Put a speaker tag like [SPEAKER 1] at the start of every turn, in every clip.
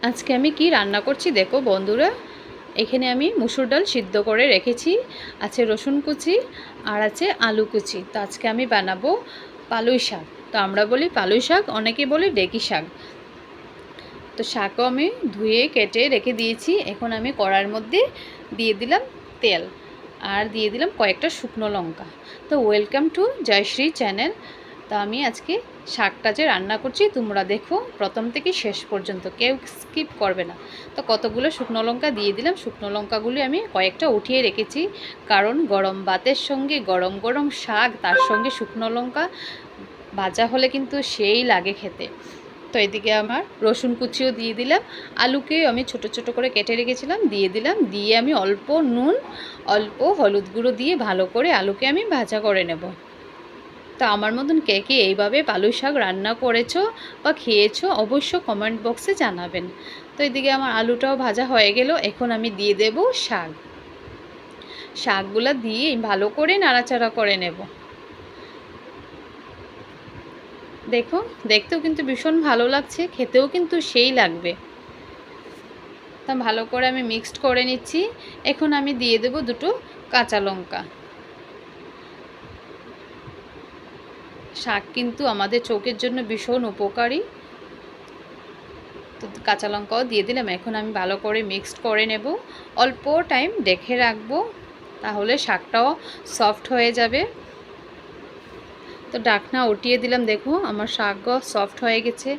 [SPEAKER 1] আজকে আমি কি রান্না করছি দেখো বন্ধুরা। এখানে আমি মুসুর ডাল সিদ্ধ করে রেখেছি, আছে রসুন কুচি আর আছে আলু কুচি। তো আজকে আমি বানাবো পালুই শাক। তো আমরা বলি পালুই শাক, অনেকে বলে ডেকি শাক। তো শাকও আমি ধুয়ে কেটে রেখে দিয়েছি। এখন আমি কড়ার মধ্যে দিয়ে দিলাম তেল আর দিয়ে দিলাম কয়েকটা শুকনো লঙ্কা। তো ওয়েলকাম টু জয়শ্রী চ্যানেল। তো আমি আজকে শাকটা যে রান্না করছি তোমরা দেখো প্রথম থেকে শেষ পর্যন্ত, কেউ স্কিপ করবে না। তো কতগুলো শুকনো লঙ্কা দিয়ে দিলাম। শুকনো লঙ্কাগুলি আমি কয়েকটা উঠিয়ে রেখেছি, কারণ গরম ভাতের সঙ্গে গরম গরম শাক, তার সঙ্গে শুকনো লঙ্কা ভাজা হলে কিন্তু সেই লাগে খেতে। তো এদিকে আমার রসুন কুচিও দিয়ে দিলাম, আলুকে আমি ছোট ছোট করে কেটে রেখেছিলাম দিয়ে দিলাম, দিয়ে আমি অল্প নুন অল্প হলুদ গুঁড়ো দিয়ে ভালো করে আলুকে আমি ভাজা করে নেব। তো আমার মতন কে কে এইভাবে পালুই শাক রান্না করেছো বা খেয়েছো অবশ্য কমেন্ট বক্সে জানাবেন। তো এদিকে আমার আলুটাও ভাজা হয়ে গেল। এখন আমি দিয়ে দেব শাকগুলো দিয়ে ভালো করে নাড়াচাড়া করে নেব। দেখো দেখতেও কিন্তু ভীষণ ভালো লাগছে, খেতেও কিন্তু সেই লাগবে। তা ভালো করে আমি মিক্সড করে নিচ্ছি। এখন আমি দিয়ে দেব দুটো কাঁচা লঙ্কা। শাক কিন্তু আমাদের চোখের জন্য ভীষণ উপকারী। তো কাঁচা লঙ্কাও দিয়ে দিলাম। এখন আমি ভালো করে মিক্সড করে নেব, অল্প টাইম ঢেকে রাখবো, তাহলে শাকটাও সফট হয়ে যাবে। তো ঢাকনা উঠিয়ে দিলাম। দেখো আমার শাকও সফট হয়ে গেছে,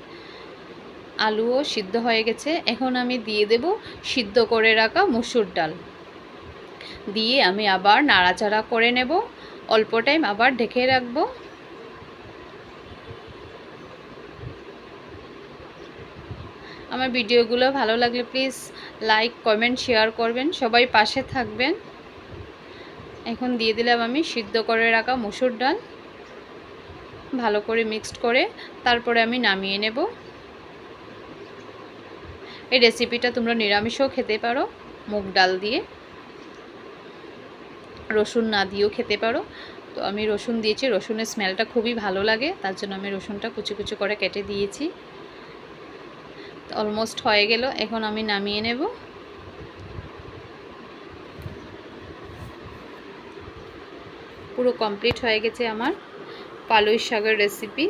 [SPEAKER 1] আলুও সিদ্ধ হয়ে গেছে। এখন আমি দিয়ে দেব সিদ্ধ করে রাখা মুসুর ডাল, দিয়ে আমি আবার নাড়াচাড়া করে নেব, অল্প টাইম আবার ঢেকে রাখবো। আমার ভিডিওগুলো ভালো লাগলে প্লিজ লাইক কমেন্ট শেয়ার করবেন, সবাই পাশে থাকবেন। এখন দিয়ে দিলাম আমি সিদ্ধ করে রাখা মুসুর ডাল, ভালো করে মিক্সড করে তারপরে আমি নামিয়ে নেব। এই রেসিপিটা তোমরা নিরামিষও খেতে পারো, মুগ ডাল দিয়ে, রসুন না দিয়েও খেতে পারো। তো আমি রসুন দিয়েছি, রসুনের স্মেলটা খুবই ভালো লাগে, তার জন্য আমি রসুনটা কুচি কুচি করে কেটে দিয়েছি। তো অলমোস্ট হয়ে গেল, এখন আমি নামিয়ে নেব। পুরো কমপ্লিট হয়ে গেছে আমার পালুই শাকের রেসিপি।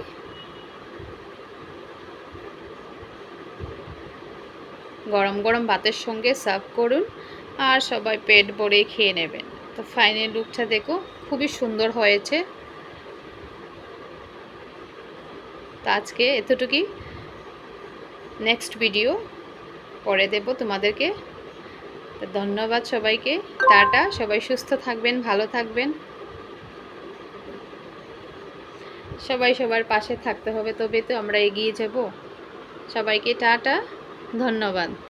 [SPEAKER 1] গরম গরম ভাতের সঙ্গে সার্ভ করুন আর সবাই পেট ভরে খেয়ে নেবেন। তো ফাইনাল লুকটা দেখো, খুবই সুন্দর হয়েছে। তো আজকে এতটুকুই, নেক্সট ভিডিও পরে দেব তোমাদেরকে। তো ধন্যবাদ সবাইকে, টাটা। সবাই সুস্থ থাকবেন, ভালো থাকবেন, সবাই সবার পাশে থাকতে হবে, তবে তো আমরা এগিয়ে যাব। সবাইকে টাটা, ধন্যবাদ।